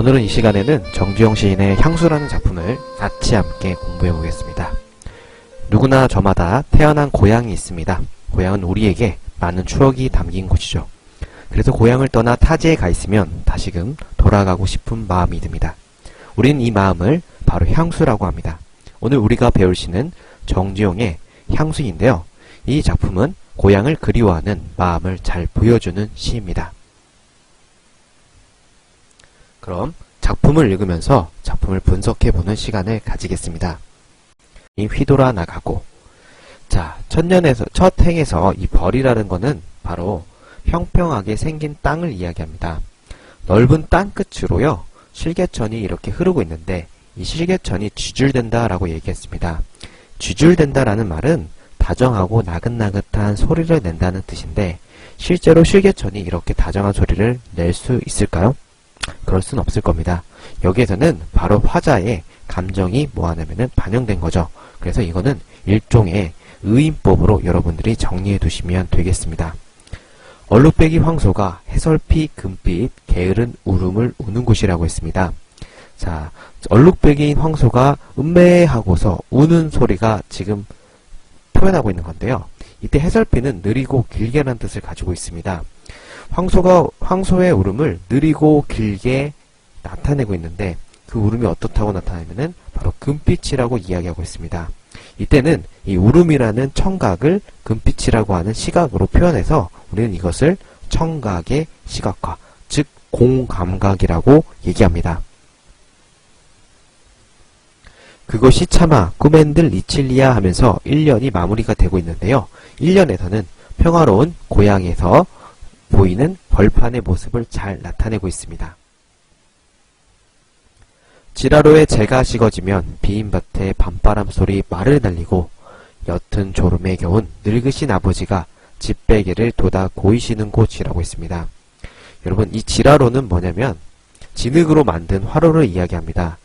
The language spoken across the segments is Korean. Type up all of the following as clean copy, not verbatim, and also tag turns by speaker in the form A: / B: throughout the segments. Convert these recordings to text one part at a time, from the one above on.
A: 오늘은 이 시간에는 정주영 시인의 향수라는 작품을 같이 함께 공부해 보겠습니다. 누구나 저마다 태어난 고향이 있습니다. 고향은 우리에게 많은 추억이 담긴 곳이죠. 그래서 고향을 떠나 타지에 가 있으면 다시금 돌아가고 싶은 마음이 듭니다. 우리는 이 마음을 바로 향수라고 합니다. 오늘 우리가 배울 시는 정주영의 향수인데요. 이 작품은 고향을 그리워하는 마음을 잘 보여주는 시입니다. 그럼 작품을 읽으면서 작품을 분석해보는 시간을 가지겠습니다. 이 휘돌아 나가고, 자, 첫 행에서 이 벌이라는 거는 바로 평평하게 생긴 땅을 이야기합니다. 넓은 땅 끝으로요, 실개천이 이렇게 흐르고 있는데 이 실개천이 쥐줄된다 라고 얘기했습니다. 쥐줄된다라는 말은 다정하고 나긋나긋한 소리를 낸다는 뜻인데, 실제로 실개천이 이렇게 다정한 소리를 낼 수 있을까요? 그럴 순 없을 겁니다. 여기에서는 바로 화자의 감정이 뭐하냐면은 반영된 거죠. 그래서 이거는 일종의 의인법으로 여러분들이 정리해 두시면 되겠습니다. 얼룩배기 황소가 해설피 금빛 게으른 울음을 우는 곳이라고 했습니다. 자, 얼룩배기인 황소가 음매하고서 우는 소리가 지금 표현하고 있는 건데요. 이때 해설피는 느리고 길게라는 뜻을 가지고 있습니다. 황소의 울음을 느리고 길게 나타내고 있는데, 그 울음이 어떻다고 나타내면은 바로 금빛이라고 이야기하고 있습니다. 이때는 이 울음이라는 청각을 금빛이라고 하는 시각으로 표현해서 우리는 이것을 청각의 시각화, 즉 공감각이라고 얘기합니다. 그것이 차마 꾸맨들 리칠리아 하면서 1년이 마무리가 되고 있는데요. 1년에서는 평화로운 고향에서 보이는 벌판의 모습을 잘 나타내고 있습니다. 지라로에 재가 식어지면 비인 밭에 밤바람 소리 말을 날리고 옅은 졸음에 겨운 늙으신 아버지가 집베개를 돋아 고이시는 곳이라고 했습니다. 여러분, 이 지라로는 뭐냐면 진흙으로 만든 화로를 이야기합니다.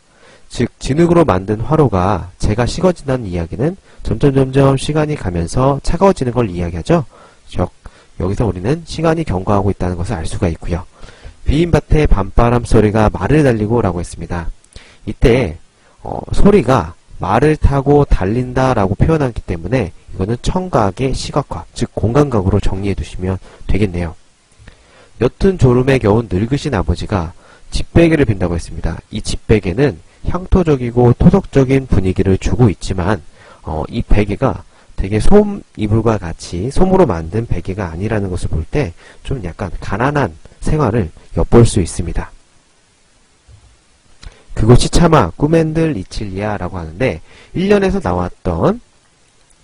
A: 즉, 진흙으로 만든 화로가 재가 식어진다는 이야기는 점점 시간이 가면서 차가워지는 걸 이야기하죠. 여기서 우리는 시간이 경과하고 있다는 것을 알 수가 있고요. 비인 밭에 밤바람 소리가 말을 달리고 라고 했습니다. 이때 소리가 말을 타고 달린다 라고 표현하기 때문에 이거는 청각의 시각화, 즉 공감각으로 정리해 두시면 되겠네요. 옅은 졸음에 겨운 늙으신 아버지가 집베개를 빈다고 했습니다. 이 집베개는 향토적이고 토속적인 분위기를 주고 있지만 이 베개가 되게 솜 이불과 같이 솜으로 만든 베개가 아니라는 것을 볼 때 좀 약간 가난한 생활을 엿볼 수 있습니다. 그것이 차마 꾸맨들 리칠리아 라고 하는데, 1년에서 나왔던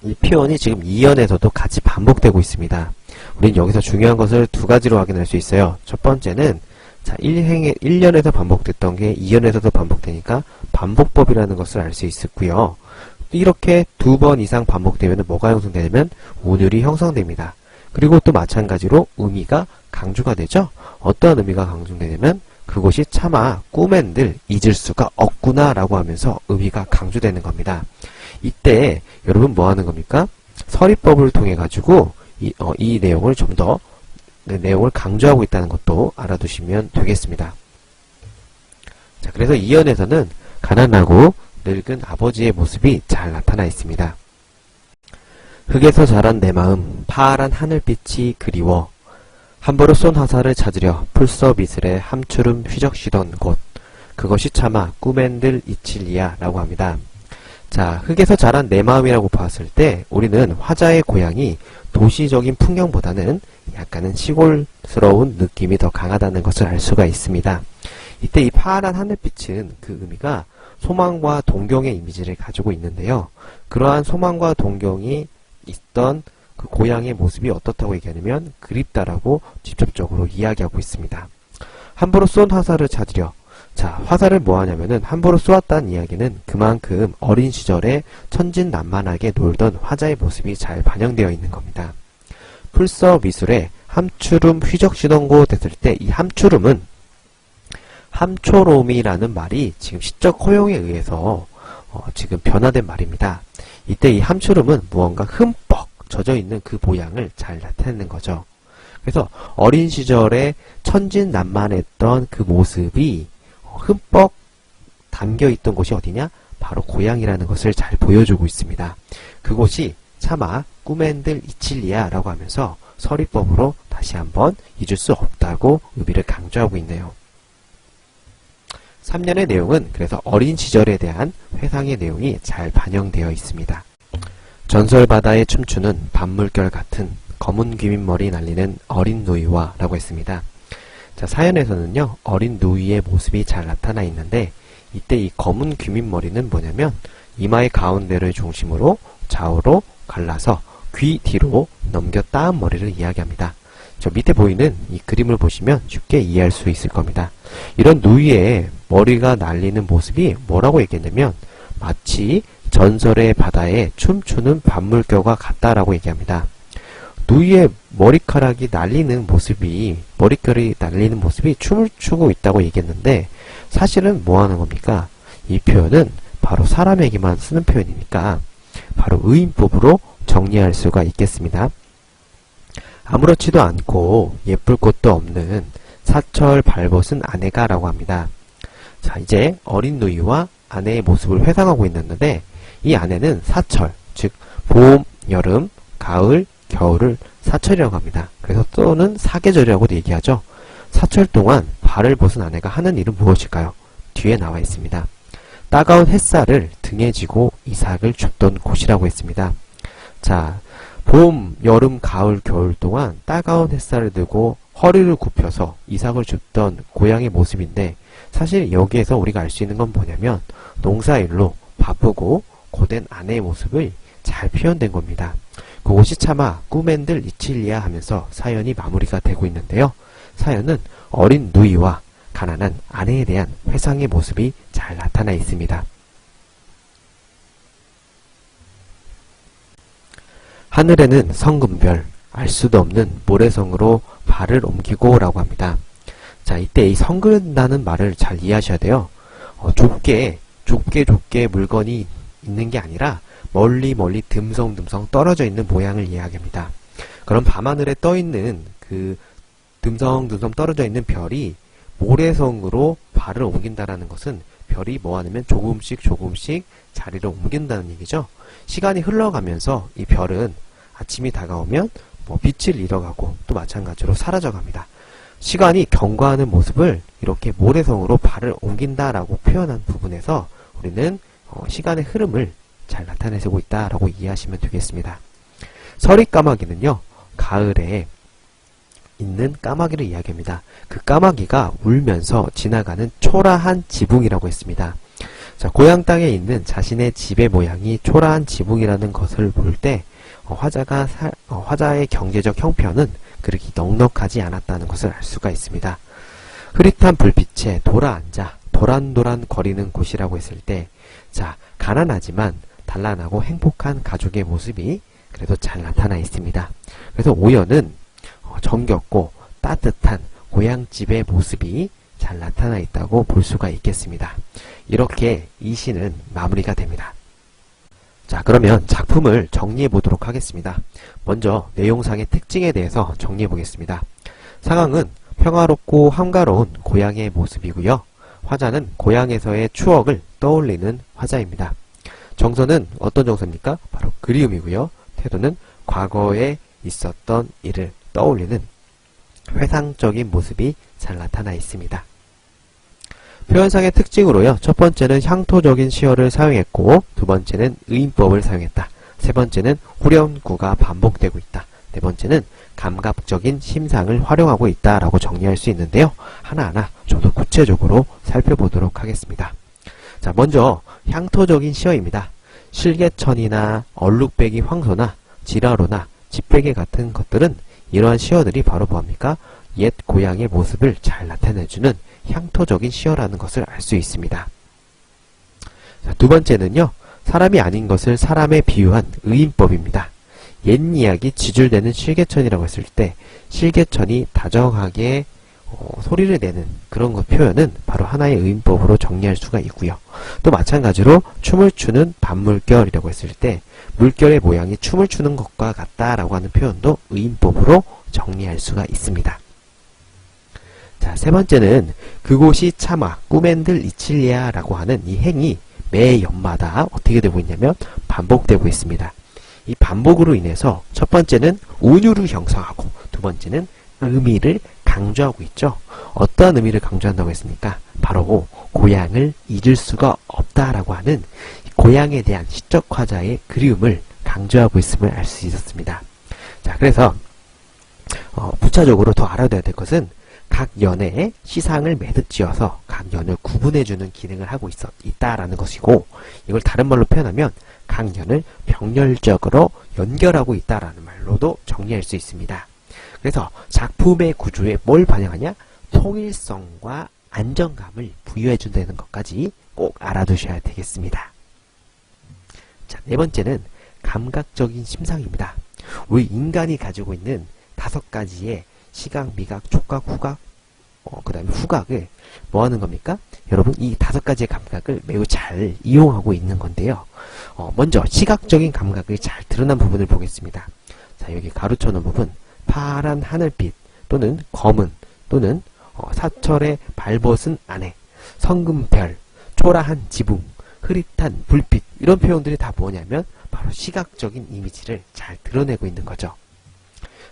A: 이 표현이 지금 2년에서도 같이 반복되고 있습니다. 우린 여기서 중요한 것을 두 가지로 확인할 수 있어요. 첫 번째는 1년에서 반복됐던 게 2년에서도 반복되니까 반복법이라는 것을 알 수 있었고요. 이렇게 2번 이상 반복되면 뭐가 형성되냐면 운율이 형성됩니다. 그리고 또 마찬가지로 의미가 강조가 되죠. 어떠한 의미가 강조되냐면 그곳이 차마 꾸맨들 잊을 수가 없구나 라고 하면서 의미가 강조되는 겁니다. 이때 여러분 뭐 하는 겁니까? 서리법을 통해 가지고 이 내용을 좀 더 내용을 강조하고 있다는 것도 알아두시면 되겠습니다. 자, 그래서 2연에서는 가난하고 늙은 아버지의 모습이 잘 나타나 있습니다. 흙에서 자란 내 마음 파란 하늘빛이 그리워 함부로 쏜 화살을 찾으려 풀섭 이슬에 함추름 휘적시던 곳, 그것이 차마 꾸맨들 이칠리아 라고 합니다. 자, 흙에서 자란 내 마음이라고 봤을 때 우리는 화자의 고향이 도시적인 풍경보다는 약간은 시골스러운 느낌이 더 강하다는 것을 알 수가 있습니다. 이때 이 파란 하늘빛은 그 의미가 소망과 동경의 이미지를 가지고 있는데요. 그러한 소망과 동경이 있던 그 고향의 모습이 어떻다고 얘기하냐면 그립다라고 직접적으로 이야기하고 있습니다. 함부로 쏜 화살을 찾으려. 자, 화살을 뭐하냐면은 함부로 쏘았다는 이야기는 그만큼 어린 시절에 천진난만하게 놀던 화자의 모습이 잘 반영되어 있는 겁니다. 풀서 미술에 함추름 휘적시던 곳 했을 때 이 함추름은 함초롬이라는 말이 지금 시적 허용에 의해서 지금 변화된 말입니다. 이때 이 함추름은 무언가 흠뻑 젖어있는 그 모양을 잘 나타내는 거죠. 그래서 어린 시절에 천진난만했던 그 모습이 흠뻑 담겨있던 곳이 어디냐? 바로 고향이라는 것을 잘 보여주고 있습니다. 그곳이 차마 꾸멘들 이칠리아라고 하면서 서리법으로 다시 한번 잊을 수 없다고 의미를 강조하고 있네요. 3년의 내용은 그래서 어린 시절에 대한 회상의 내용이 잘 반영되어 있습니다. 전설바다에 춤추는 밤물결 같은 검은 귀밑머리 날리는 어린 누이와 라고 했습니다. 자, 사연에서는요, 어린 누이의 모습이 잘 나타나 있는데 이때 이 검은 귀밑머리는 뭐냐면 이마의 가운데를 중심으로 좌우로 갈라서 귀 뒤로 넘겨 따은 머리를 이야기합니다. 저 밑에 보이는 이 그림을 보시면 쉽게 이해할 수 있을 겁니다. 이런 누이의 머리가 날리는 모습이 뭐라고 얘기했냐면 마치 전설의 바다에 춤추는 밤물결과 같다라고 얘기합니다. 누이의 머리카락이 날리는 모습이, 머릿결이 날리는 모습이 춤을 추고 있다고 얘기했는데 사실은 뭐 하는 겁니까? 이 표현은 바로 사람에게만 쓰는 표현이니까 바로 의인법으로 정리할 수가 있겠습니다. 아무렇지도 않고 예쁠 것도 없는 사철 발벗은 아내가 라고 합니다. 자, 이제 어린 누이와 아내의 모습을 회상하고 있는데 이 아내는 사철, 즉 봄, 여름, 가을, 겨울을 사철이라고 합니다. 그래서 또는 사계절이라고도 얘기하죠. 사철 동안 발을 벗은 아내가 하는 일은 무엇일까요? 뒤에 나와 있습니다. 따가운 햇살을 등에 지고 이삭을 줍던 곳이라고 했습니다. 자, 봄, 여름, 가을, 겨울 동안 따가운 햇살을 들고 허리를 굽혀서 이삭을 줍던 고향의 모습인데 사실 여기에서 우리가 알 수 있는 건 뭐냐면 농사일로 바쁘고 고된 아내의 모습을 잘 표현된 겁니다. 그곳이 차마 꾸멘들 이칠리아 하면서 사연이 마무리가 되고 있는데요. 사연은 어린 누이와 가난한 아내에 대한 회상의 모습이 잘 나타나 있습니다. 하늘에는 성금별, 알 수도 없는 모래성으로 발을 옮기고 라고 합니다. 자, 이때 이 성근다는 말을 잘 이해하셔야 돼요. 좁게 물건이 있는 게 아니라 멀리 듬성듬성 떨어져 있는 모양을 이야기합니다. 그럼 밤하늘에 떠 있는 그 듬성듬성 떨어져 있는 별이 모래성으로 발을 옮긴다라는 것은 별이 뭐 하냐면 조금씩 자리를 옮긴다는 얘기죠. 시간이 흘러가면서 이 별은 아침이 다가오면 빛을 잃어가고 또 마찬가지로 사라져갑니다. 시간이 경과하는 모습을 이렇게 모래성으로 발을 옮긴다라고 표현한 부분에서 우리는 시간의 흐름을 잘 나타내고 있다라고 이해하시면 되겠습니다. 서리까마귀는요, 가을에 있는 까마귀를 이야기합니다. 그 까마귀가 울면서 지나가는 초라한 지붕이라고 했습니다. 자, 고향 땅에 있는 자신의 집의 모양이 초라한 지붕이라는 것을 볼 때 화자의 경제적 형편은 그렇게 넉넉하지 않았다는 것을 알 수가 있습니다. 흐릿한 불빛에 돌아앉아 도란도란 거리는 곳이라고 했을 때, 자, 가난하지만 단란하고 행복한 가족의 모습이 그래도 잘 나타나 있습니다. 그래서 오연은 정겹고 따뜻한 고향집의 모습이 잘 나타나 있다고 볼 수가 있겠습니다. 이렇게 이 시는 마무리가 됩니다. 자, 그러면 작품을 정리해 보도록 하겠습니다. 먼저 내용상의 특징에 대해서 정리해 보겠습니다. 상황은 평화롭고 한가로운 고향의 모습이고요. 화자는 고향에서의 추억을 떠올리는 화자입니다. 정서는 어떤 정서입니까? 바로 그리움이고요. 태도는 과거에 있었던 일을 떠올리는 회상적인 모습이 잘 나타나 있습니다. 표현상의 특징으로요. 첫 번째는 향토적인 시어를 사용했고, 두 번째는 의인법을 사용했다. 세 번째는 후렴구가 반복되고 있다. 네 번째는 감각적인 심상을 활용하고 있다라고 정리할 수 있는데요. 하나하나 좀 더 구체적으로 살펴보도록 하겠습니다. 자, 먼저 향토적인 시어입니다. 실개천이나 얼룩배기 황소나 지라로나 집베개 같은 것들은 이러한 시어들이 바로 뭐합니까? 옛 고향의 모습을 잘 나타내주는 향토적인 시어라는 것을 알 수 있습니다. 자, 두 번째는요. 사람이 아닌 것을 사람에 비유한 의인법입니다. 옛 이야기 지줄대는 실개천이라고 했을 때 실개천이 다정하게 소리를 내는 그런 것 표현은 바로 하나의 의인법으로 정리할 수가 있고요. 또 마찬가지로 춤을 추는 밤물결이라고 했을 때 물결의 모양이 춤을 추는 것과 같다라고 하는 표현도 의인법으로 정리할 수가 있습니다. 자, 자, 세 번째는 그곳이 차마 꾸멘들 이칠리아라고 하는 이 행이 매 연마다 어떻게 되고 있냐면 반복되고 있습니다. 이 반복으로 인해서 첫 번째는 운율을 형성하고 두 번째는 의미를 강조하고 있죠. 어떠한 의미를 강조한다고 했습니까? 바로 고향을 잊을 수가 없다라고 하는 고향에 대한 시적화자의 그리움을 강조하고 있음을 알 수 있었습니다. 자, 그래서 부차적으로 더 알아둬야 될 것은 각 연의 시상을 매듭 지어서 각 연을 구분해주는 기능을 하고 있다라는 것이고, 이걸 다른 말로 표현하면 각 연을 병렬적으로 연결하고 있다라는 말로도 정리할 수 있습니다. 그래서 작품의 구조에 뭘 반영하냐? 통일성과 안정감을 부여해준다는 것까지 꼭 알아두셔야 되겠습니다. 자, 네 번째는 감각적인 심상입니다. 우리 인간이 가지고 있는 5가지의 시각, 미각, 촉각, 후각, 그 다음에 후각을 뭐 하는 겁니까? 여러분, 이 5가지의 감각을 매우 잘 이용하고 있는 건데요. 먼저 시각적인 감각이 잘 드러난 부분을 보겠습니다. 자, 여기 가로쳐 놓은 부분, 파란 하늘빛 또는 검은 또는 사철의 발벗은 안에 성금별, 초라한 지붕, 흐릿한 불빛, 이런 표현들이 다 뭐냐면 바로 시각적인 이미지를 잘 드러내고 있는 거죠.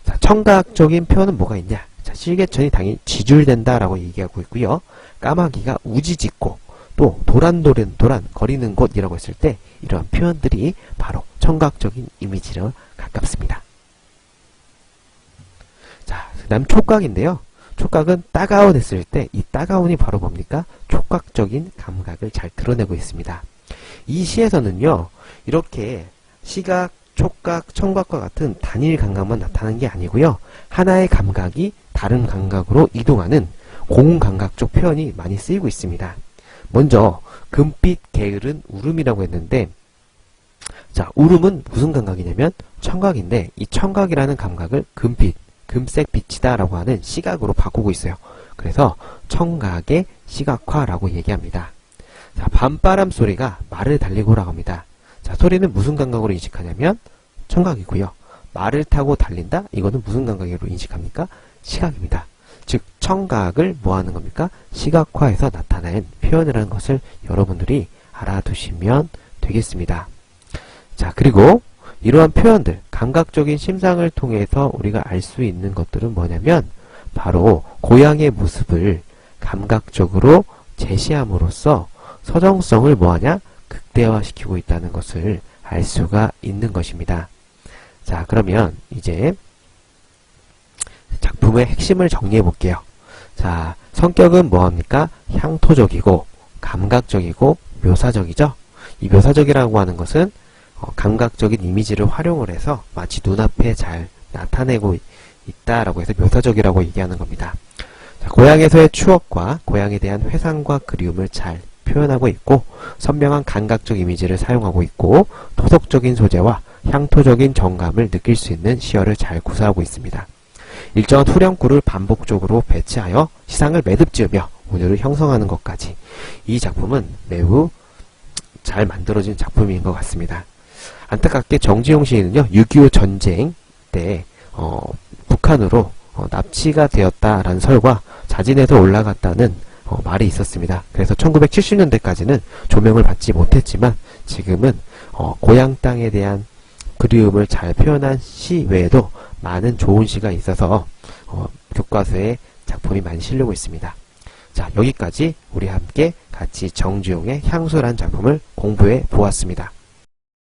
A: 자, 청각적인 표현은 뭐가 있냐? 자, 실개천이 당연히 지줄된다라고 얘기하고 있고요. 까마귀가 우지짓고 또 도란 거리는 곳이라고 했을 때 이러한 표현들이 바로 청각적인 이미지로 가깝습니다. 자, 그 다음 촉각인데요. 촉각은 따가워냈을 때 이 따가움이 바로 뭡니까? 촉각적인 감각을 잘 드러내고 있습니다. 이 시에서는요, 이렇게 시각, 촉각, 청각과 같은 단일 감각만 나타나는 게 아니고요, 하나의 감각이 다른 감각으로 이동하는 공감각적 표현이 많이 쓰이고 있습니다. 먼저 금빛 게으른 울음이라고 했는데, 자, 울음은 무슨 감각이냐면 청각인데, 이 청각이라는 감각을 금빛, 금색 빛이다 라고 하는 시각으로 바꾸고 있어요. 그래서 청각의 시각화라고 얘기합니다. 자, 밤바람 소리가 말을 달리고라고 합니다. 자, 소리는 무슨 감각으로 인식하냐면 청각이고요. 말을 타고 달린다? 이거는 무슨 감각으로 인식합니까? 시각입니다. 즉 청각을 뭐 하는 겁니까? 시각화해서 나타낸 표현을 하는 것을 여러분들이 알아두시면 되겠습니다. 자, 그리고 이러한 표현들, 감각적인 심상을 통해서 우리가 알 수 있는 것들은 뭐냐면 바로 고향의 모습을 감각적으로 제시함으로써 서정성을 뭐하냐? 극대화시키고 있다는 것을 알 수가 있는 것입니다. 자, 그러면 이제 작품의 핵심을 정리해 볼게요. 자, 성격은 뭐합니까? 향토적이고 감각적이고 묘사적이죠. 이 묘사적이라고 하는 것은 감각적인 이미지를 활용을 해서 마치 눈앞에 잘 나타내고 있다라고 해서 묘사적이라고 얘기하는 겁니다. 자, 고향에서의 추억과 고향에 대한 회상과 그리움을 잘 표현하고 있고, 선명한 감각적 이미지를 사용하고 있고, 토속적인 소재와 향토적인 정감을 느낄 수 있는 시어를 잘 구사하고 있습니다. 일정한 후렴구를 반복적으로 배치하여 시상을 매듭지으며 운율을 형성하는 것까지, 이 작품은 매우 잘 만들어진 작품인 것 같습니다. 안타깝게 정지용 시인은요, 6.25 전쟁 때 북한으로 납치가 되었다라는 설과 자진해서 올라갔다는 말이 있었습니다. 그래서 1970년대까지는 조명을 받지 못했지만 지금은 고향 땅에 대한 그리움을 잘 표현한 시 외에도 많은 좋은 시가 있어서 교과서에 작품이 많이 실리고 있습니다. 자, 여기까지 우리 함께 같이 정지용의 향수라는 작품을 공부해 보았습니다.